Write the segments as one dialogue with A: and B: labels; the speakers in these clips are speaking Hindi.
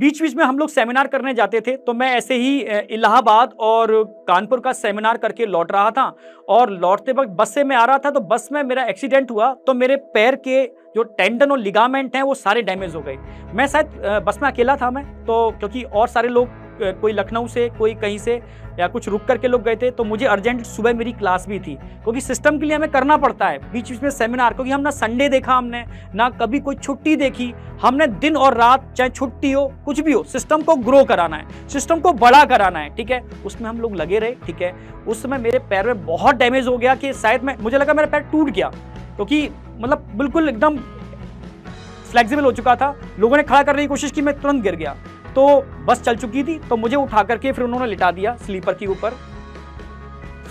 A: बीच बीच में हम लोग सेमिनार करने जाते थे, तो मैं ऐसे ही इलाहाबाद और कानपुर का सेमिनार करके लौट रहा था और लौटते वक्त बस से मैं आ रहा था, तो बस में मेरा एक्सीडेंट हुआ, तो मेरे पैर के जो टेंडन और लिगामेंट हैं वो सारे डैमेज हो गए। मैं शायद बस में अकेला था मैं, तो क्योंकि और सारे लोग कोई लखनऊ से, कोई कहीं से या कुछ रुक करके लोग गए थे, तो मुझे अर्जेंट सुबह मेरी क्लास भी थी, क्योंकि सिस्टम के लिए हमें करना पड़ता है बीच बीच में सेमिनार, क्योंकि हम ना संडे देखा हमने, ना कभी कोई छुट्टी देखी। हमने दिन और रात, चाहे छुट्टी हो कुछ भी हो, सिस्टम को ग्रो कराना है, सिस्टम को बड़ा कराना है, ठीक है। उसमें हम लोग लगे रहे, ठीक है। उस समय मेरे पैर में बहुत डैमेज हो गया कि शायद मुझे लगा मेरा पैर टूट गया, क्योंकि मतलब बिल्कुल एकदम फ्लेक्सिबल हो चुका था। लोगों ने खड़ा करने की कोशिश की, मैं तुरंत गिर गया। तो बस चल चुकी थी, तो मुझे उठा करके फिर उन्होंने लिटा दिया स्लीपर के ऊपर।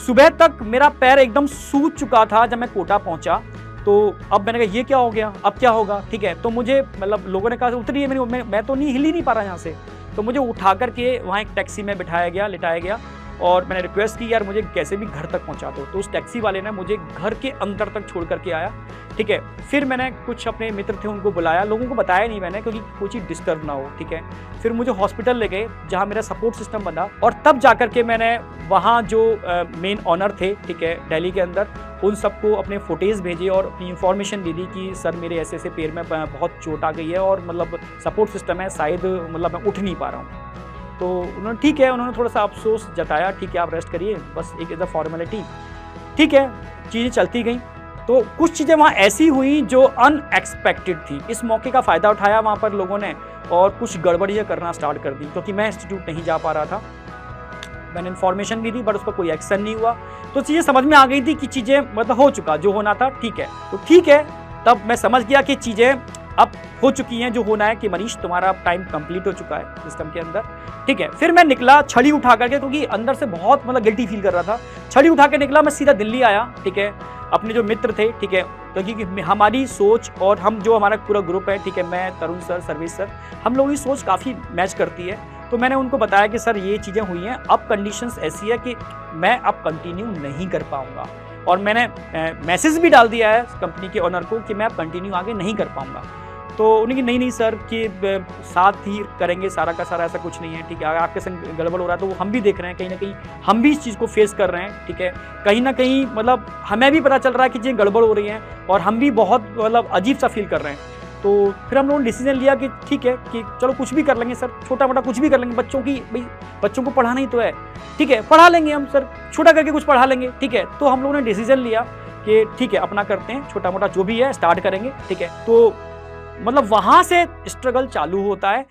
A: सुबह तक मेरा पैर एकदम सूज चुका था। जब मैं कोटा पहुंचा तो अब मैंने कहा ये क्या हो गया, अब क्या होगा, ठीक है। तो मुझे मतलब लोगों ने कहा उतरिए, मैं तो नहीं हिल ही नहीं पा रहा यहाँ से। तो मुझे उठा करके वहाँ एक टैक्सी में बिठाया गया, लिटाया गया, और मैंने रिक्वेस्ट की यार मुझे कैसे भी घर तक पहुँचा दो। तो उस टैक्सी वाले ने मुझे घर के अंदर तक छोड़ करके आया, ठीक है। फिर मैंने कुछ अपने मित्र थे उनको बुलाया, लोगों को बताया नहीं मैंने, क्योंकि कोई चीज़ डिस्टर्ब ना हो, ठीक है। फिर मुझे हॉस्पिटल ले गए जहाँ मेरा सपोर्ट सिस्टम बना, और तब जाकर के मैंने वहाँ जो मेन ऑनर थे, ठीक है, दिल्ली के अंदर, उन सबको अपने फुटेज भेजे और अपनी इन्फॉर्मेशन दे दी कि सर मेरे ऐसे ऐसे पैर में बहुत चोट आ गई है और मतलब सपोर्ट सिस्टम है, शायद मतलब मैं उठ नहीं पा रहा हूँ। तो उन्होंने ठीक है, उन्होंने थोड़ा सा अफसोस जताया, ठीक है आप रेस्ट करिए, बस एक एज अ फॉर्मेलिटी, ठीक है। चीज़ें चलती गई। तो कुछ चीज़ें वहाँ ऐसी हुई जो अनएक्सपेक्टेड थी। इस मौके का फ़ायदा उठाया वहाँ पर लोगों ने और कुछ गड़बड़ियाँ करना स्टार्ट कर दी, क्योंकि मैं इंस्टीट्यूट नहीं जा पा रहा था। मैंने इन्फॉर्मेशन भी दी, बट उस पर कोई एक्शन नहीं हुआ। तो चीज़ें समझ में आ गई थी कि चीज़ें मतलब हो चुका, जो होना था, ठीक है। तो ठीक है, तब मैं समझ गया कि चीज़ें अब हो चुकी हैं जो होना है, कि मनीष तुम्हारा टाइम कंप्लीट हो चुका है सिस्टम के अंदर, ठीक है। फिर मैं निकला छड़ी उठा करके, क्योंकि अंदर से बहुत मतलब गिल्टी फील कर रहा था। छड़ी उठा के निकला, मैं सीधा दिल्ली आया, ठीक है। अपने जो मित्र थे, ठीक है, क्योंकि हमारी सोच और हम जो हमारा पूरा ग्रुप है, ठीक है, मैं, तरुण सर, सर्विस सर, हम लोगों की सोच काफ़ी मैच करती है। तो मैंने उनको बताया कि सर ये चीज़ें हुई हैं, अब कंडीशंस ऐसी है कि मैं अब कंटिन्यू नहीं कर पाऊँगा, और मैंने मैसेज भी डाल दिया है कंपनी के ओनर को कि मैं अब कंटिन्यू आगे नहीं कर पाऊँगा। तो उन्होंने नहीं सर कि साथ ही करेंगे सारा का सारा, ऐसा कुछ नहीं है, ठीक है। आपके संग गड़बड़ हो रहा है तो वो हम भी देख रहे हैं, कहीं ना कहीं हम भी इस चीज़ को फेस कर रहे हैं, ठीक है। कहीं ना कहीं मतलब हमें भी पता चल रहा है कि चीज़ें गड़बड़ हो रही हैं, और हम भी बहुत मतलब अजीब सा फील कर रहे हैं। तो फिर हम लोगों ने डिसीजन लिया कि ठीक है, कि चलो कुछ भी कर लेंगे सर, छोटा मोटा कुछ भी कर लेंगे, बच्चों की भाई बच्चों को पढ़ाना ही तो है, ठीक है, पढ़ा लेंगे हम सर, छोटा करके कुछ पढ़ा लेंगे, ठीक है। तो हम लोगों ने डिसीजन लिया कि ठीक है अपना करते हैं, छोटा मोटा जो भी है स्टार्ट करेंगे, ठीक है। तो मतलब वहाँ से स्ट्रगल चालू होता है।